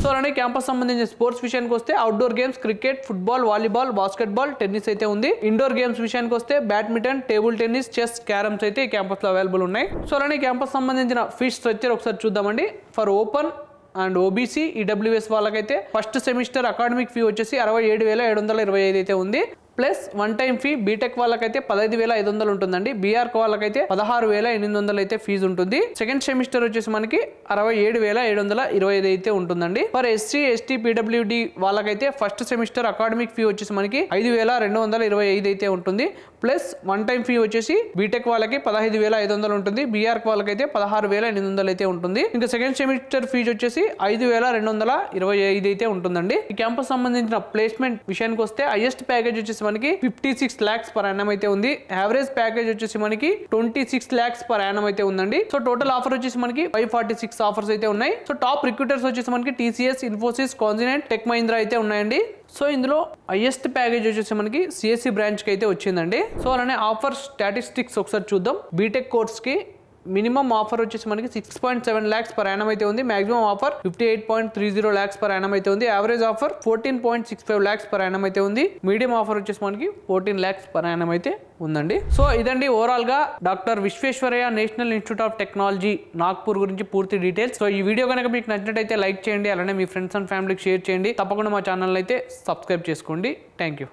So అలానే campus సంబంధించిన sports విషయానికి వస్తే outdoor games cricket, football, volleyball, basketball, tennis అయితే ఉంది. ఇండోర్ గేమ్స్ విషయానికి వస్తే badminton, table tennis, chess, carroms అయితే ఈ క్యాంపస్ లో అవైలబుల్ ఉన్నాయి. సో అలానే క్యాంపస్ సంబంధించిన ఫీస్ స్ట్రక్చర్ ఒకసారి చూద్దామండి. For open and OBC EWS వాళ్ళకైతే ఫస్ట్ సెమిస్టర్ అకాడమిక్ ఫీ వచ్చేసి 67,725 అయితే ఉంది. Plus one time fee BTech వాళ్ళకైతే 15,500 ఉంటుందండి. బీఆర్ వాళ్ళకైతే 16,800 అయితే ఫీజు ఉంటుంది. సెకండ్ సెమిస్టర్ వచ్చేసి మనకి 67,725 అయితే ఉంటుందండి. ఫర్ ఎస్సీ, ఎస్టీ, పీడబ్ల్యూడి వాళ్ళకైతే ఫస్ట్ సెమిస్టర్ అకాడమిక్ ఫీ వచ్చేసి మనకి 5,225 అయితే ఉంటుంది. ప్లస్ వన్ టైం ఫీ వచ్చేసి బీటెక్ వాళ్ళకి 15,500 ఉంటుంది. బీఆర్ వాళ్ళకైతే 16,800 అయితే ఉంటుంది. ఇంకా సెకండ్ సెమిస్టర్ ఫీజు వచ్చేసి 5,225 అయితే ఉంటుందండి. ఈ క్యాంపస్ సంబంధించిన ప్లేస్మెంట్ విషయానికి వస్తే హైయెస్ట్ ప్యాకేజ్ వచ్చేసి మనకి 56 lakhs per annum అయితే ఉంది. యావరేజ్ ప్యాకేజ్ వచ్చేసి మనకి 26 lakhs per annum అయితే ఉందండి. సో టోటల్ ఆఫర్ వచ్చేసి మనకి 546 ఆఫర్స్ అయితే ఉన్నాయి. సో టాప్ రిక్రూటర్స్ వచ్చేసి మనకి టీసీఎస్, ఇన్ఫోసిస్, కాన్సినెంట్, టెక్ మహీంద్రా అయితే ఉన్నాయండి. సో ఇందులో హైయెస్ట్ ప్యాకేజ్ వచ్చేసి మనకి సిఎస్సి బ్రాంచ్ కి అయితే వచ్చిందండి. సో అలానే ఆఫర్ స్టాటిస్టిక్స్ ఒకసారి చూద్దాం. బీటెక్ కోర్స్ కి మినిమం ఆఫర్ వచ్చేసి మనకి 6.7 lakhs per annum అయితే ఉంది. Maximum offer 58.30 lakhs per annum అయితే ఉంది. Average offer 14.65 lakhs per annum అయితే ఉంది. మీడియం ఆఫర్ వచ్చేసి మనకి 14 lakhs per annum అయితే ఉందండి. సో ఇదండి ఓవరాల్ గా doctor Visvesvaraya national institute of technology Nagpur గురించి పూర్తి డీటెయిల్స్. సో ఈ వీడియో కనుక మీకు నచ్చినట్టయితే లైక్ చేయండి, అలానే మీ ఫ్రెండ్స్ అండ్ ఫ్యామిలీకి షేర్ చేయండి. తప్పకుండా మా ఛానల్ అయితే సబ్స్క్రైబ్ చేసుకోండి. Thank you.